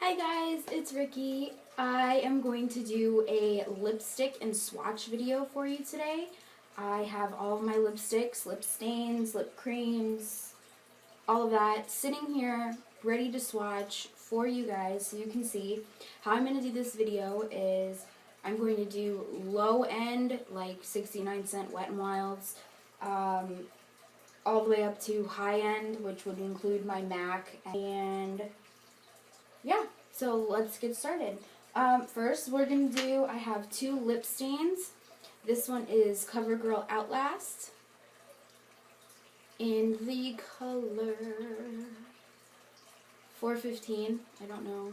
Hi guys, it's Ricky. I am going to do a lipstick and swatch video for you today. I have all of my lipsticks, lip stains, lip creams, all of that sitting here ready to swatch for you guys so you can see. How I'm going to do this video is I'm going to do low end, like 69-cent Wet n Wilds, all the way up to high end, which would include my MAC, and yeah, so let's get started. First, we're going to do, I have two lip stains. This one is CoverGirl Outlast in the color 415. I don't know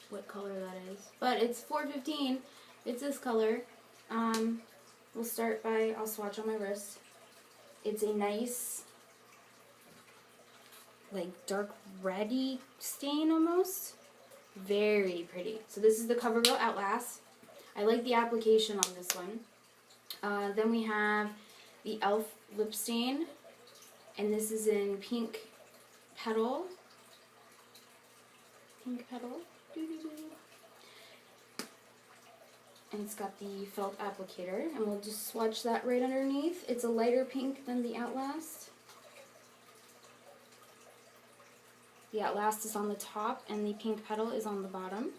what color that is, but it's 415. It's this color. We'll start by, I'll swatch on my wrist. It's a nice, like dark reddy stain almost. Very pretty. So this is the CoverGirl Outlast. I like the application on this one. Then we have the e.l.f. lip stain, and this is in Pink Petal. Pink Petal. And it's got the felt applicator, and we'll just swatch that right underneath. It's a lighter pink than the Outlast. The Outlast is on the top and the Pink Petal is on the bottom.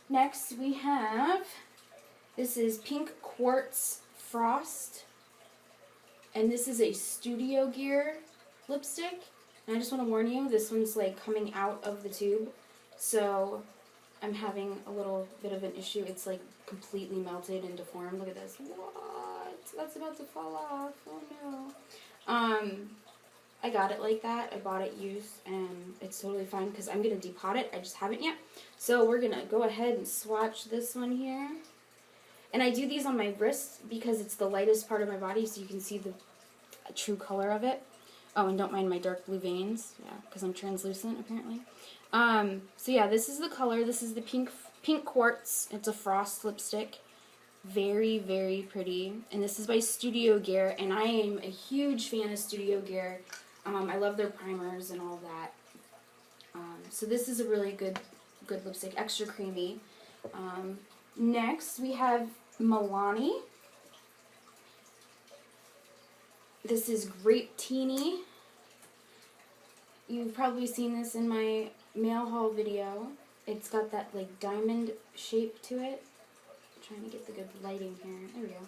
Next we have, this is Pink Quartz Frost, and this is a Studio Gear lipstick. And I just want to warn you, this one's like coming out of the tube, so I'm having a little bit of an issue. It's like completely melted and deformed. Look at this. What? That's about to fall off. Oh no. I got it like that. I bought it used, and it's totally fine because I'm going to depot it. I just haven't yet. So we're going to go ahead and swatch this one here. And I do these on my wrist because it's the lightest part of my body, so you can see the true color of it. Oh, and don't mind my dark blue veins. Yeah, because I'm translucent, apparently. So yeah, this is the color. This is the Pink Quartz. It's a frost lipstick. Very, very pretty. And this is by Studio Gear, and I am a huge fan of Studio Gear. I love their primers and all that. So this is a really good lipstick, extra creamy. Next we have Milani. This is Grape Teeny. You've probably seen this in my mail haul video. It's got that like diamond shape to it. I'm trying to get the good lighting here. There we go.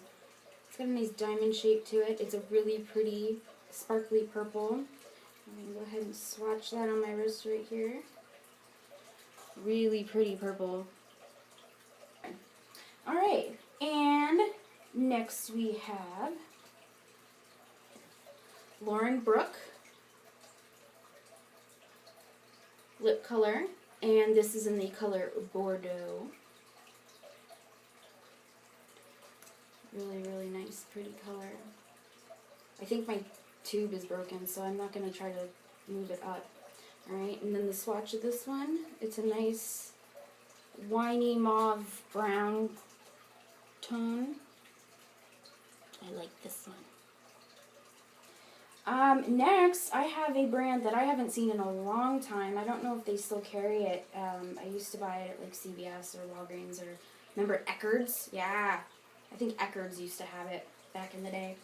It's got a nice diamond shape to it. It's a really pretty sparkly purple. I'm going to go ahead and swatch that on my wrist right here. Really pretty purple. Alright, and next we have Lauren Brooke lip color, and this is in the color Bordeaux. Really, really nice, pretty color. I think my tube is broken, so I'm not going to try to move it up. Alright, and then the swatch of this one, it's a nice winey mauve brown tone. I like this one. Next, I have a brand that I haven't seen in a long time. I don't know if they still carry it. I used to buy it at like CVS or Walgreens, or remember Eckerd's? Yeah, I think Eckerd's used to have it back in the day.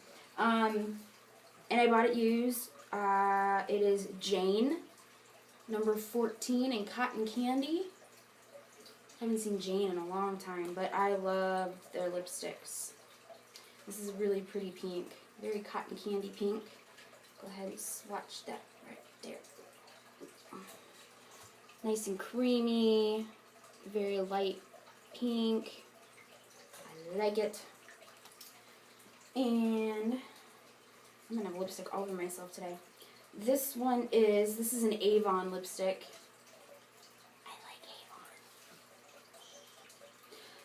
And I bought it used. It is Jane, number 14 in Cotton Candy. I haven't seen Jane in a long time, but I love their lipsticks. This is a really pretty pink, very cotton candy pink. Go ahead and swatch that right there. Nice and creamy, very light pink. I like it. And I'm going to have lipstick all over myself today. This is an Avon lipstick. I like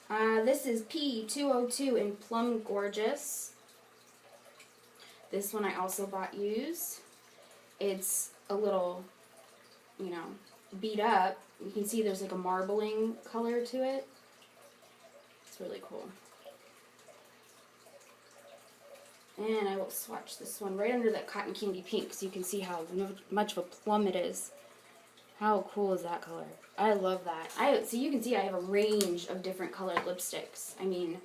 Avon. This is P202 in Plum Gorgeous. This one I also bought used. It's a little, beat up. You can see there's like a marbling color to it. It's really cool. And I will swatch this one right under that cotton candy pink so you can see how much of a plum it is. How cool is that color? I love that. So you can see I have a range of different colored lipsticks. I mean,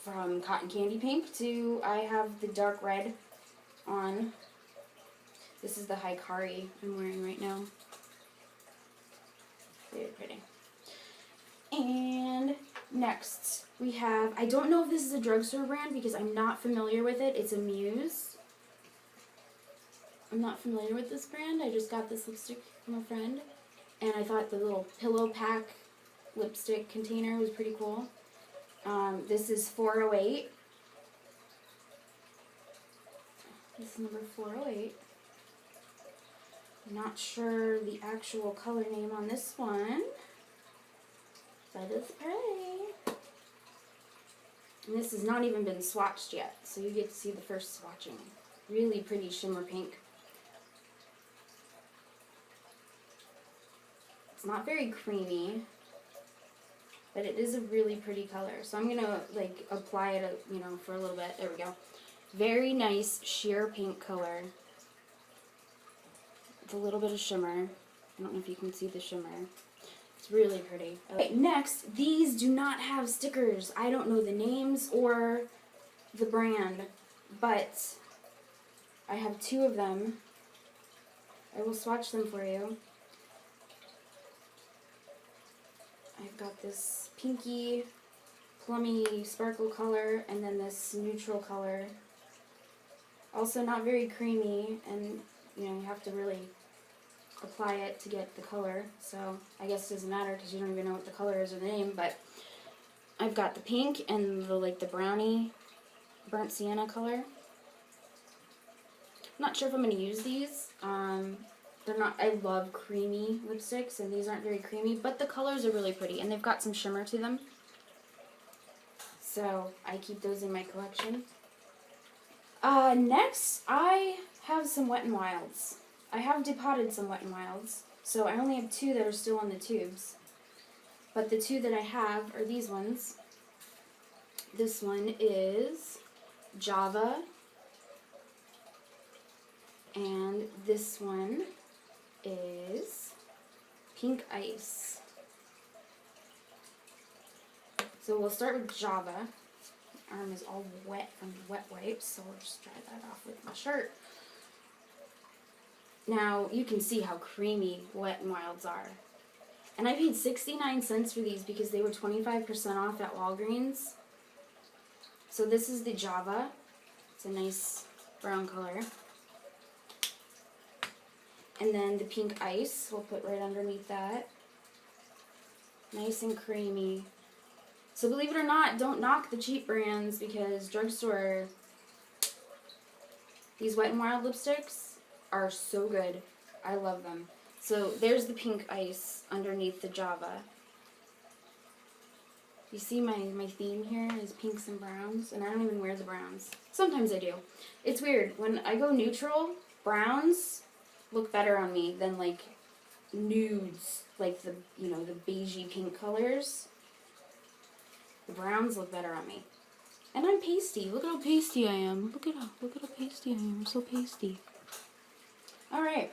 from cotton candy pink to I have the dark red on. This is the Hikari I'm wearing right now. Very pretty. And next we have, I don't know if this is a drugstore brand because I'm not familiar with it. It's a Muse. I'm not familiar with this brand. I just got this lipstick from a friend. And I thought the little pillow pack lipstick container was pretty cool. This is 408. This is number 408. I'm not sure the actual color name on this one, but it's pretty. And this has not even been swatched yet, so you get to see the first swatching. Really pretty shimmer pink. It's not very creamy, but it is a really pretty color. So I'm gonna like apply it, for a little bit. There we go. Very nice sheer pink color. With a little bit of shimmer. I don't know if you can see the shimmer. It's really pretty. Okay, next, these do not have stickers. I don't know the names or the brand, but I have two of them. I will swatch them for you. I've got this pinky, plummy sparkle color, and then this neutral color. Also not very creamy, and you have to really apply it to get the color. So I guess it doesn't matter because you don't even know what the color is or the name. But I've got the pink and the brownie, burnt sienna color. I'm not sure if I'm going to use these. They're not, I love creamy lipsticks, and these aren't very creamy, but the colors are really pretty, and they've got some shimmer to them. So I keep those in my collection. Next, I have some Wet n Wilds. I have depotted some Wet n Wilds, so I only have two that are still on the tubes. But the two that I have are these ones. This one is Java, and this one is Pink Ice. So we'll start with Java. My arm is all wet from wet wipes, so we'll just dry that off with my shirt. Now, you can see how creamy Wet n Wilds are. And I paid 69 cents for these because they were 25% off at Walgreens. So this is the Java. It's a nice brown color. And then the Pink Ice, we'll put right underneath that. Nice and creamy. So believe it or not, don't knock the cheap brands because drugstore, these Wet n Wild lipsticks are so good. I love them. So there's the Pink Ice underneath the Java. You see my theme here is pinks and browns, and I don't even wear the browns. Sometimes I do. It's weird. When I go neutral, browns look better on me than like nudes, like the the beigey pink colors. The browns look better on me. And I'm pasty. Look at how pasty I am. Look at how pasty I am. I'm so pasty. Alright.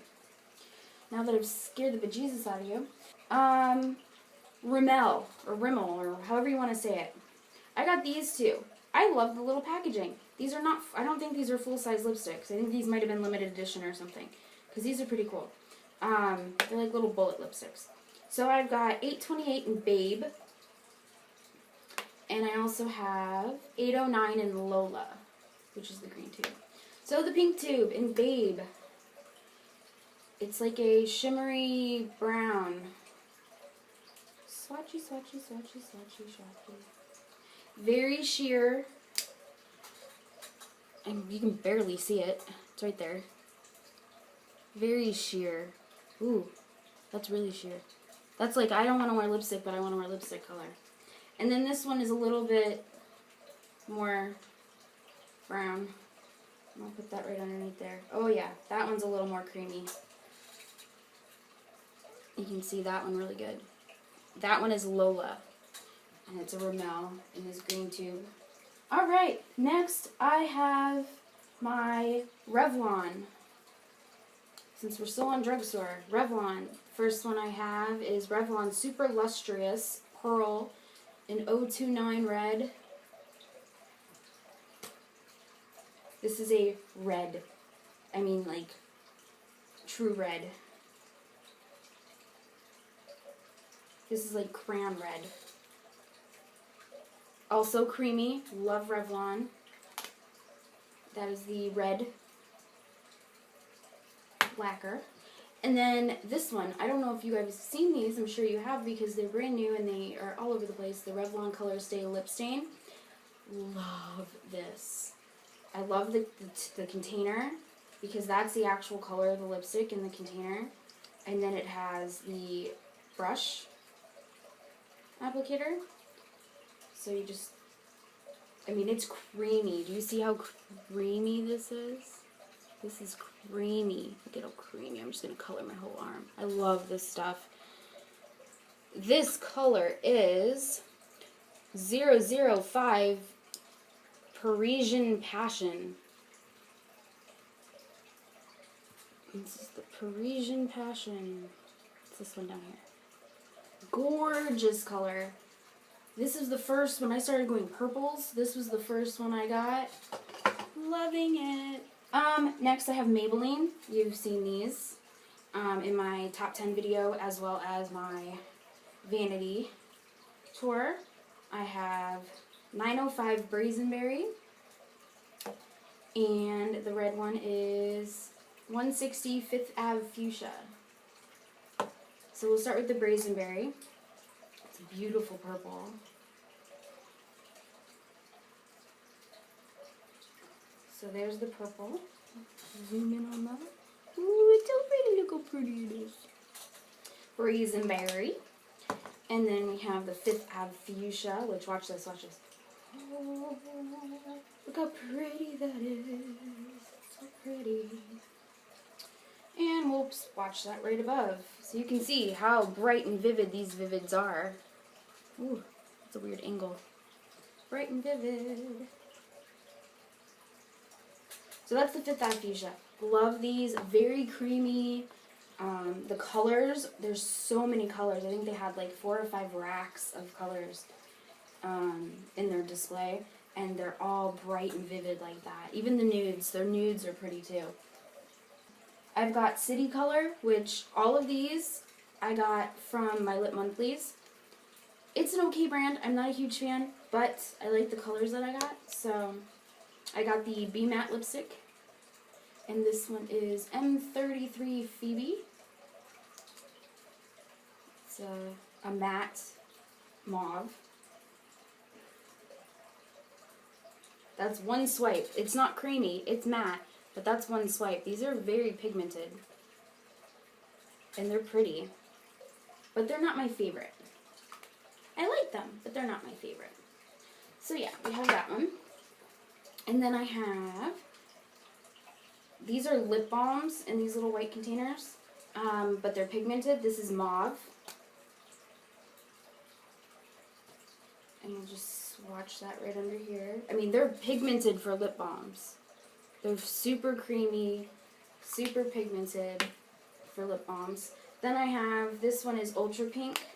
Now that I've scared the bejesus out of you. Rimmel, or however you want to say it. I got these two. I love the little packaging. These are not, I don't think these are full-size lipsticks. I think these might have been limited edition or something. Because these are pretty cool. They're like little bullet lipsticks. So I've got 828 in Babe. And I also have 809 in Lola, which is the green tube. So the pink tube in Babe. It's like a shimmery brown. Swatchy, swatchy, swatchy, swatchy, swatchy. Very sheer. And you can barely see it. It's right there. Very sheer. Ooh, that's really sheer. That's like, I don't want to wear lipstick, but I want to wear lipstick color. And then this one is a little bit more brown. I'll put that right underneath there. Oh yeah, that one's a little more creamy. You can see that one really good. That one is Lola. And it's a Rimmel in this green tube. Alright, next I have my Revlon. Since we're still on drugstore, Revlon. First one I have is Revlon Super Lustrous Pearl in 029 red. This is a red. I mean, like, true red. This is like crayon red. Also creamy. Love Revlon. That is the red lacquer. And then this one, I don't know if you guys have seen these. I'm sure you have because they're brand new and they are all over the place. The Revlon Color Stay Lip Stain. Love this. I love the container because that's the actual color of the lipstick in the container. And then it has the brush applicator. So you just, I mean, it's creamy. Do you see how creamy this is? This is creamy. Look at how creamy. I'm just going to color my whole arm. I love this stuff. This color is 005 Parisian Passion. This is the Parisian Passion. It's this one down here. Gorgeous color. This is the first, when I started going purples, this was the first one I got. Loving it. Next I have Maybelline. You've seen these in my top 10 video as well as my vanity tour. I have 905 Brazenberry, and the red one is 160 Fifth Ave Fuchsia. So we'll start with the Brazenberry. It's a beautiful purple. So there's the purple. Zoom in on that. Ooh, it's so pretty. Look how pretty it is. Brazenberry. And then we have the Fifth Ave Fuchsia, which, watch this, watch this. Oh, look how pretty that is. So pretty. And we'll swatch that right above. So you can see how bright and vivid these vivids are. Ooh, that's a weird angle. Bright and vivid. So that's the Fifth Ave Fuchsia. Love these. Very creamy. The colors, there's so many colors. I think they had like 4 or 5 racks of colors in their display. And they're all bright and vivid like that. Even the nudes. Their nudes are pretty too. I've got City Color, which all of these I got from my Lip Monthlies. It's an okay brand. I'm not a huge fan, but I like the colors that I got. So I got the Be Matte lipstick. And this one is M33 Phoebe. It's a matte mauve. That's one swipe. It's not creamy, it's matte, but that's one swipe. These are very pigmented. And they're pretty. But they're not my favorite. I like them, but they're not my favorite. So yeah, we have that one. And then I have, these are lip balms in these little white containers, but they're pigmented. This is mauve. And we'll just swatch that right under here. I mean, they're pigmented for lip balms. They're super creamy, super pigmented for lip balms. Then I have, this one is Ultra Pink.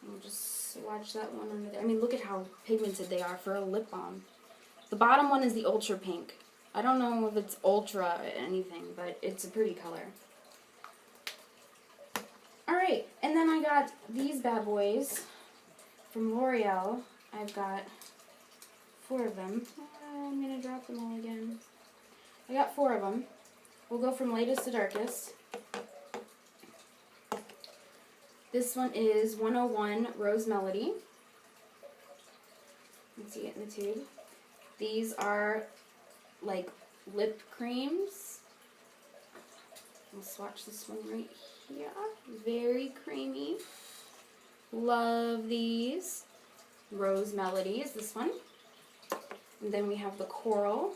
We'll just swatch that one under there. I mean, look at how pigmented they are for a lip balm. The bottom one is the Ultra Pink. I don't know if it's ultra or anything, but it's a pretty color. Alright, and then I got these bad boys from Loreal. I've got 4 of them. I'm going to drop them all again. I got 4 of them. We'll go from lightest to darkest. This one is 101 Rose Melody. You can see it in the tube. These are like lip creams. I'll swatch this one right here. Very creamy. Love these. Rose Melody is this one. And then we have the Coral,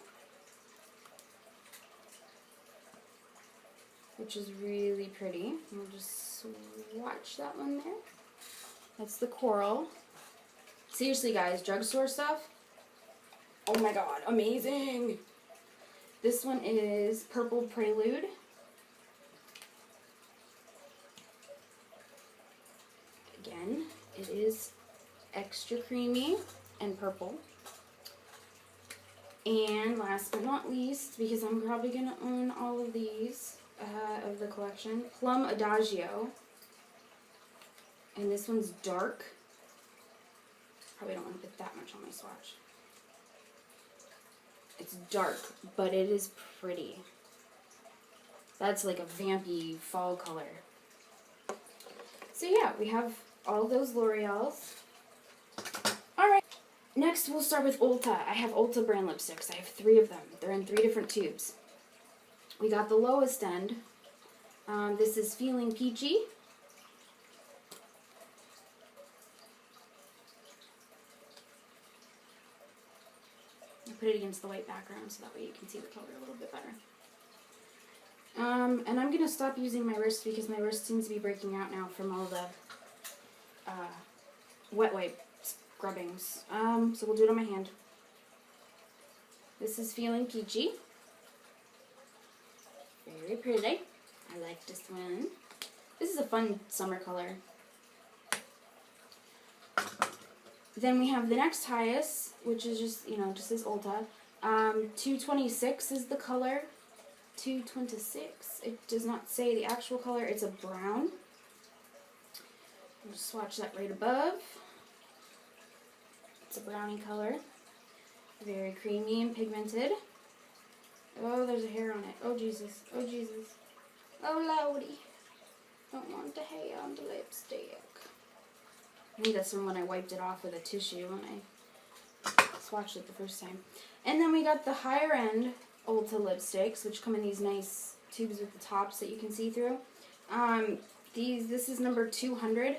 which is really pretty. We'll just swatch that one there. That's the Coral. Seriously, guys, drugstore stuff. Oh my god, amazing! This one is Purple Prelude. Again, it is extra creamy and purple. And last but not least, because I'm probably going to own all of these of the collection, Plum Adagio. And this one's dark. Probably don't want to put that much on my swatch. It's dark, but it is pretty. That's like a vampy fall color. So yeah, we have all those L'Oreals. Alright, next we'll start with Ulta. I have Ulta brand lipsticks. I have 3 of them. They're in 3 different tubes. We got the lowest end. This is Feeling Peachy. Put it against the white background so that way you can see the color a little bit better. And I'm going to stop using my wrist because my wrist seems to be breaking out now from all the wet wipe scrubbings. So we'll do it on my hand. This is Feeling Peachy. Very pretty. I like this one. This is a fun summer color. Then we have the next highest, which is just, just this Ulta. 226 is the color. 226. It does not say the actual color. It's a brown. I'll just swatch that right above. It's a brownie color. Very creamy and pigmented. Oh, there's a hair on it. Oh, Jesus. Oh, Jesus. Oh, Lordy. Don't want the hair on the lipstick. I think that's from when I wiped it off with a tissue when I swatched it the first time. And then we got the higher end Ulta lipsticks, which come in these nice tubes with the tops that you can see through. This is number 200. I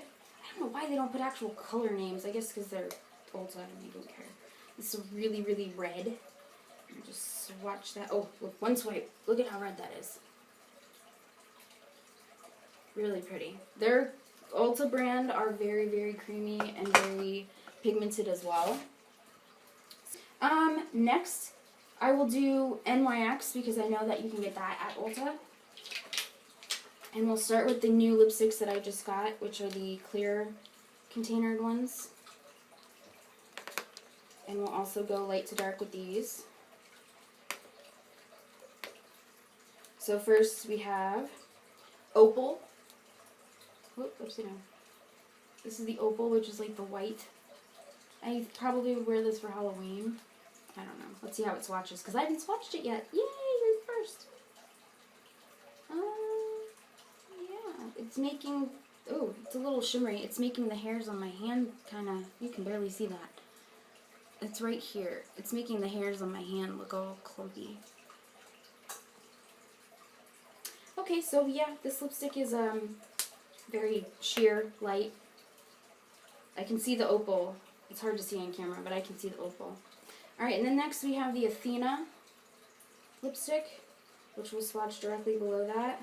don't know why they don't put actual color names. I guess because they're Ulta and they don't care. This is really, really red. Just swatch that. Oh, look, one swipe. Look at how red that is. Really pretty. Their Ulta brand are very, very creamy and very pigmented as well. Next, I will do NYX because I know that you can get that at Ulta. And we'll start with the new lipsticks that I just got, which are the clear containered ones. And we'll also go light to dark with these. So first we have Opal. Whoop, upside down. This is the Opal, which is like the white. I probably would wear this for Halloween. I don't know. Let's see how it swatches, because I haven't swatched it yet. Yay, you're first. Yeah, it's making, oh, it's a little shimmery. It's making the hairs on my hand kind of, you can barely see that. It's right here. It's making the hairs on my hand look all clumpy. Okay, so yeah, this lipstick is very sheer, light. I can see the opal. It's hard to see on camera, but I can see the opal. Alright, and then next we have the Athena lipstick, which will swatch directly below that.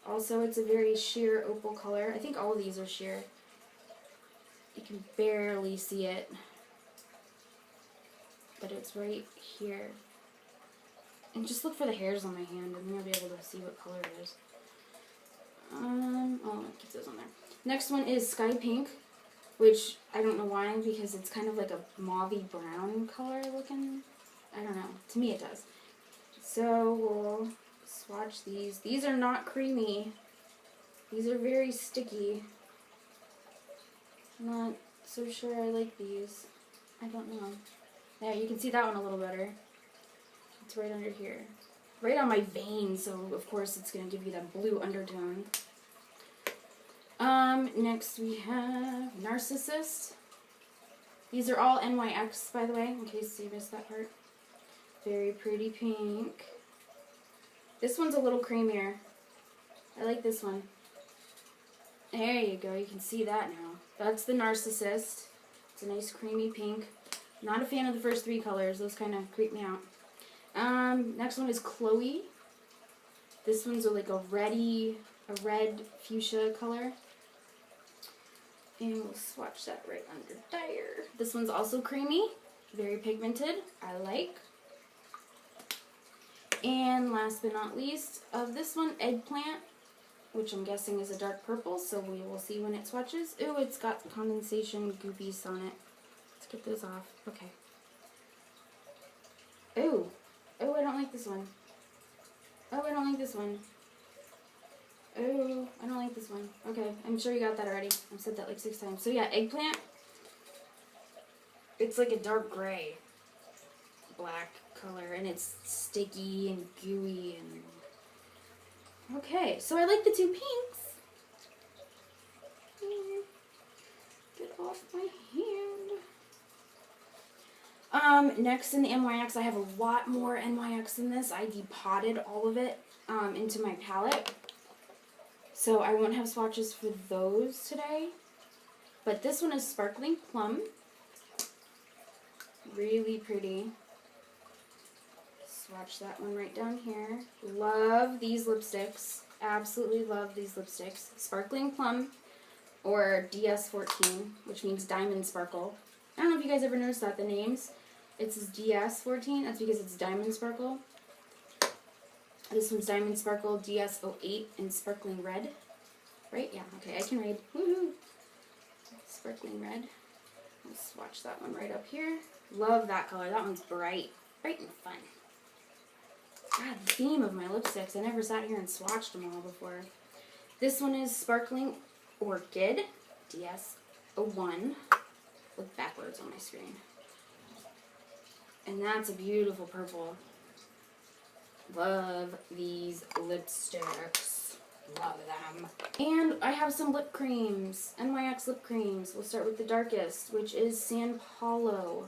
Also, it's a very sheer opal color. I think all of these are sheer. You can barely see it, but it's right here. And just look for the hairs on my hand, and you'll be able to see what color it is. Oh, I'll keep those on there. Next one is Sky Pink, which I don't know why, because it's kind of like a mauvey brown color looking. I don't know. To me it does. So we'll swatch these. These are not creamy. These are very sticky. I'm not so sure I like these. I don't know. Yeah, you can see that one a little better. It's right under here. Right on my vein, so of course it's going to give you that blue undertone. Next we have Narcissist. These are all NYX, by the way, in case you missed that part. Very pretty pink. This one's a little creamier. I like this one. There you go, you can see that now. That's the Narcissist. It's a nice creamy pink. Not a fan of the first 3 colors, those kind of creep me out. Next one is Chloe. This one's like a red fuchsia color. And we'll swatch that right under there. This one's also creamy, very pigmented, I like. And last but not least, of this one, Eggplant, which I'm guessing is a dark purple, so we will see when it swatches. Ooh, it's got condensation goopies on it. Let's get those off. Okay. Ooh. Oh, I don't like this one. Oh, I don't like this one. Oh, I don't like this one. Okay, I'm sure you got that already. I've said that like 6 times. So yeah, Eggplant. It's like a dark gray, black color, and it's sticky and gooey and... Okay, so I like the 2 pinks. Get off my hand. Next in the NYX, I have a lot more NYX than this. I depotted all of it into my palette. So I won't have swatches for those today. But this one is Sparkling Plum. Really pretty. Swatch that one right down here. Love these lipsticks. Absolutely love these lipsticks. Sparkling Plum, or DS14, which means Diamond Sparkle. I don't know if you guys ever noticed that, the names. It says DS14, that's because it's Diamond Sparkle. This one's Diamond Sparkle DS08 in Sparkling Red. Right? Yeah, okay, I can read. Woohoo! Sparkling Red. I'll swatch that one right up here. Love that color. That one's bright. Bright and fun. God, the theme of my lipsticks. I never sat here and swatched them all before. This one is Sparkling Orchid DS01. Look backwards on my screen. And that's a beautiful purple. Love these lipsticks. Love them. And I have some lip creams. NYX lip creams. We'll start with the darkest, which is San Paulo.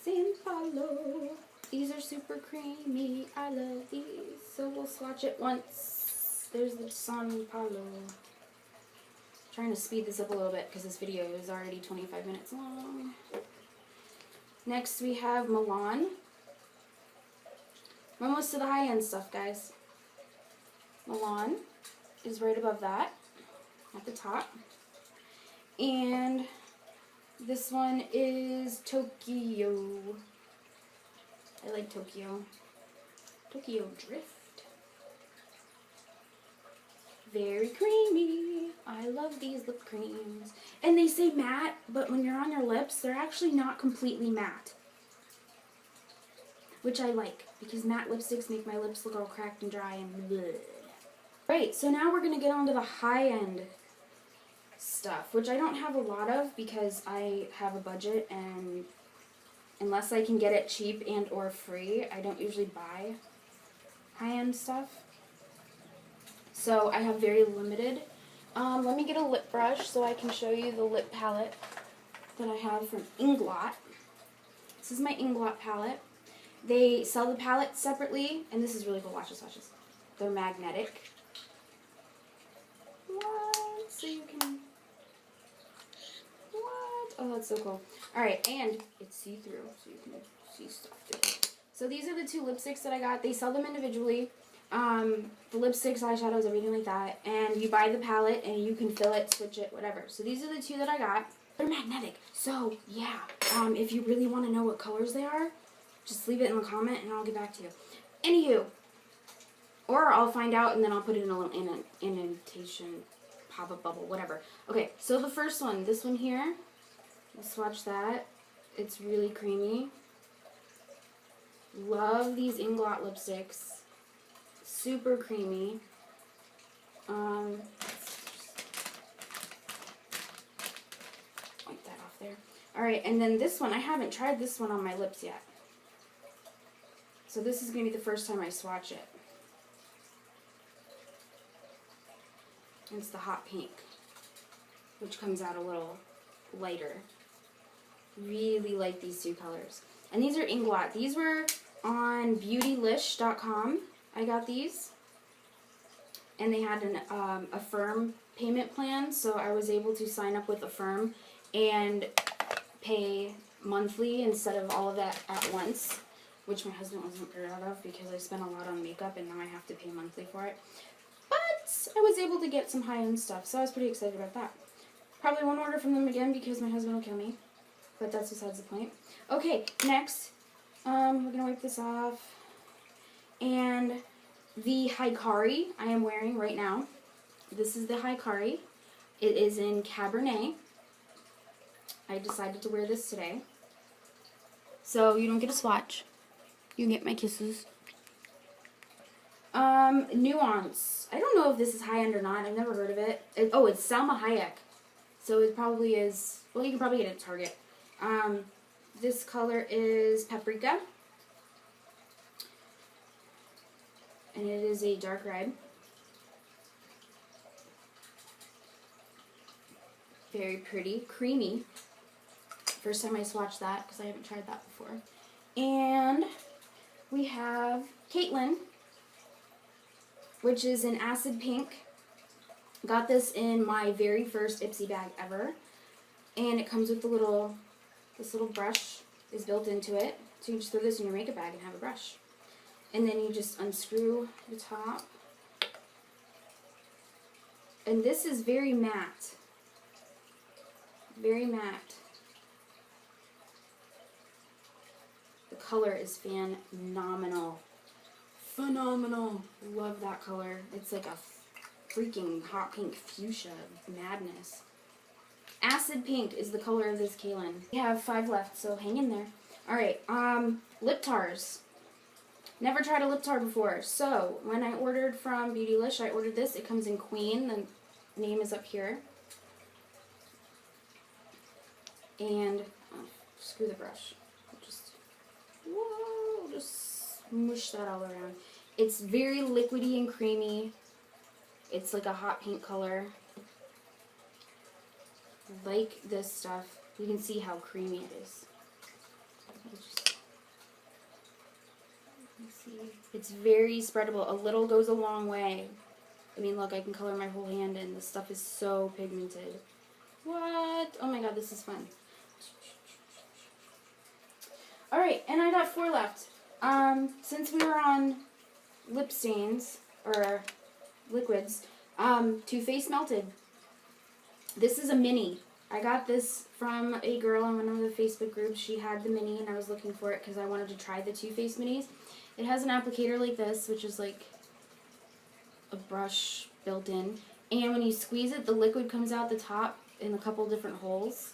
San Paulo. These are super creamy. I love these. So we'll swatch it once. There's the San Paulo. Trying to speed this up a little bit because this video is already 25 minutes long. Next we have Milan. I'm almost to the high-end stuff, guys. Milan is right above that, at the top. And this one is Tokyo. I like Tokyo. Tokyo Drift. Very creamy. I love these lip creams. And they say matte, but when you're on your lips, they're actually not completely matte. Which I like, because matte lipsticks make my lips look all cracked and dry and bleh. Right, so now we're going to get on to the high-end stuff, which I don't have a lot of because I have a budget, and unless I can get it cheap and or free, I don't usually buy high-end stuff. So I have very limited. Let me get a lip brush so I can show you the lip palette that I have from Inglot. This is my Inglot palette. They sell the palette separately, and this is really cool. Watch this, watch this. They're magnetic. What? So you can... What? Oh, that's so cool. Alright, and it's see-through, so you can see stuff through it. So these are the 2 lipsticks that I got. They sell them individually. The lipsticks, eyeshadows, everything like that. And you buy the palette, and you can fill it, switch it, whatever. So these are the 2 that I got. They're magnetic. So, yeah. If you really want to know what colors they are, just leave it in the comment, and I'll get back to you. Anywho. Or I'll find out, and then I'll put it in a little indentation, pop-up bubble, whatever. Okay, so the first one, this one here. Let's swatch that. It's really creamy. Love these Inglot lipsticks. Super creamy. Wipe that off there. Alright, and then this one, I haven't tried this one on my lips yet. So this is going to be the first time I swatch it. It's the hot pink, which comes out a little lighter. Really like these 2 colors. And these are Inglot. These were on beautylish.com. I got these. And they had an Affirm payment plan, so I was able to sign up with Affirm and pay monthly instead of all of that at once, which my husband wasn't proud of because I spent a lot on makeup and now I have to pay monthly for it. But I was able to get some high-end stuff, so I was pretty excited about that. Probably won't order from them again because my husband will kill me, but that's besides the point. Okay, next, we're going to wipe this off, and the Hikari I am wearing right now. This is the Hikari. It is in Cabernet. I decided to wear this today. So you don't get a swatch. You get my kisses. Nuance. I don't know if this is high-end or not. I've never heard of it. Oh, it's Salma Hayek. So it probably is, well, you can probably get it at Target. This color is Paprika. And it is a dark red. Very pretty. Creamy. First time I swatched that because I haven't tried that before. And we have Caitlin, which is an acid pink. Got this in my very first Ipsy bag ever. And it comes with the this little brush is built into it. So you can just throw this in your makeup bag and have a brush. And then you just unscrew the top. And this is very matte. Very matte. The color is phenomenal. Phenomenal. Love that color. It's like a freaking hot pink fuchsia madness. Acid pink is the color of this Kaylin. We have 5 left, so hang in there. Alright, lip tars. Never tried a lip tar before. So, when I ordered from Beautylish, I ordered this. It comes in Queen. The name is up here. And, screw the brush. Just smush that all around. It's very liquidy and creamy. It's like a hot pink color. Like this stuff. You can see how creamy it is. It's very spreadable. A little goes a long way. I mean, look, I can color my whole hand in. This stuff is so pigmented. What? Oh my god, this is fun. Alright, and I got 4 left. Since we were on lip stains, or liquids, Too Faced Melted. This is a mini. I got this from a girl in one of the Facebook groups. She had the mini, and I was looking for it because I wanted to try the Too Faced minis. It has an applicator like this, which is like a brush built in. And when you squeeze it, the liquid comes out the top in a couple different holes.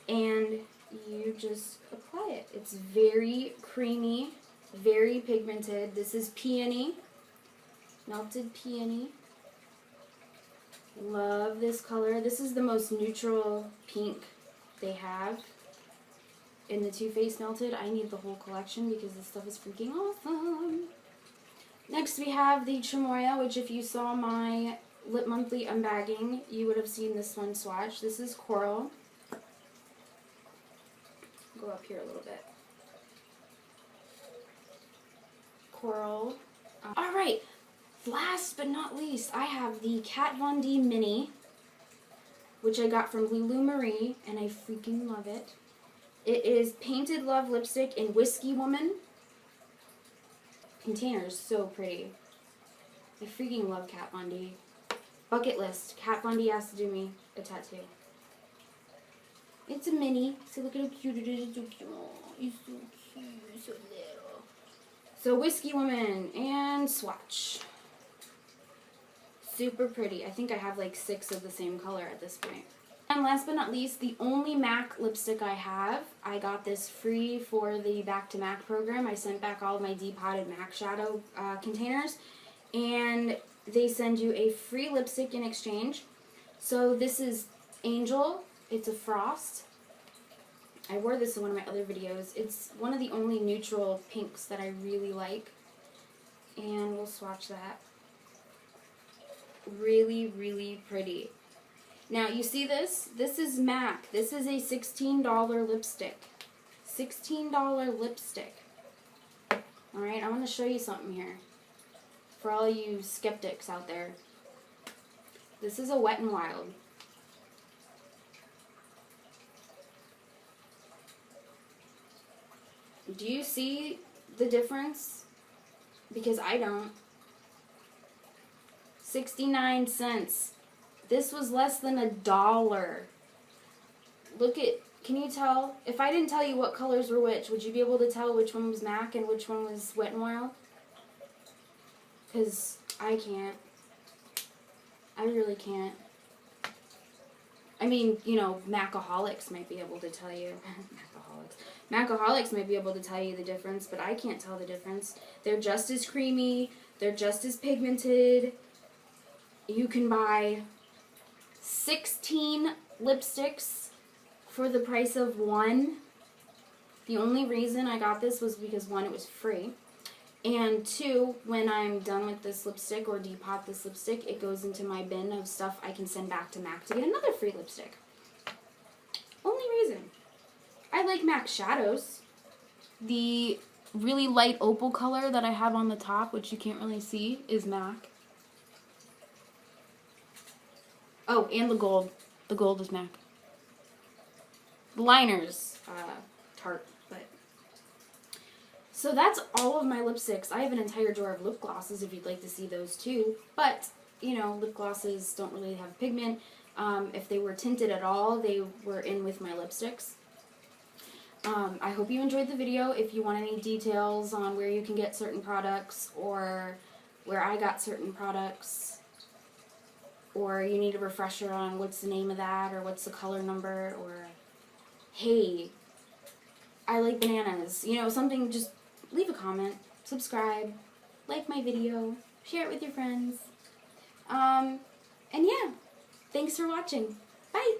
And you just apply it. It's very creamy, very pigmented. This is peony, melted peony. Love this color. This is the most neutral pink they have in the Too Faced Melted. I need the whole collection because this stuff is freaking awesome. Next we have the Chamoya, which if you saw my Lip Monthly unbagging, you would have seen this one swatch. This is Coral. Go up here a little bit. Coral. Alright, last but not least, I have the Kat Von D Mini, which I got from Lulu Marie, and I freaking love it. It is Painted Love lipstick in Whiskey Woman. Container is so pretty. I freaking love Kat Von D. Bucket list. Kat Von D has to do me a tattoo. It's a mini. So look at how cute it is. It's so cute. It's so cute. So little. So Whiskey Woman and Swatch. Super pretty. I think I have like 6 of the same color at this point. And last but not least, the only MAC lipstick I have. I got this free for the Back to MAC program. I sent back all of my depotted MAC shadow containers. And they send you a free lipstick in exchange. So this is Angel. It's a frost. I wore this in one of my other videos. It's one of the only neutral pinks that I really like. And we'll swatch that. Really, really pretty. Now, you see this? This is MAC. This is a $16 lipstick. $16 lipstick. Alright, I want to show you something here. For all you skeptics out there. This is a Wet n Wild. Do you see the difference? Because I don't. 69 cents. This was less than $1. Look at, can you tell? If I didn't tell you what colors were which, would you be able to tell which one was MAC and which one was Wet n Wild? Because I can't. I really can't. I mean, you know, Macaholics might be able to tell you. Macaholics might be able to tell you the difference, but I can't tell the difference. They're just as creamy. They're just as pigmented. You can buy 16 lipsticks for the price of one. The only reason I got this was because, one, it was free. And two, when I'm done with this lipstick or depot this lipstick, it goes into my bin of stuff I can send back to MAC to get another free lipstick. Only reason. I like MAC shadows. The really light opal color that I have on the top, which you can't really see, is MAC. Oh, and the gold. The gold is MAC. The liner's Tarte. So that's all of my lipsticks. I have an entire drawer of lip glosses if you'd like to see those too. But, you know, lip glosses don't really have pigment. If they were tinted at all, they were in with my lipsticks. I hope you enjoyed the video. If you want any details on where you can get certain products or where I got certain products, or you need a refresher on what's the name of that or what's the color number, or hey, I like bananas, you know, something, just leave a comment, subscribe, like my video, share it with your friends. And yeah, thanks for watching. Bye!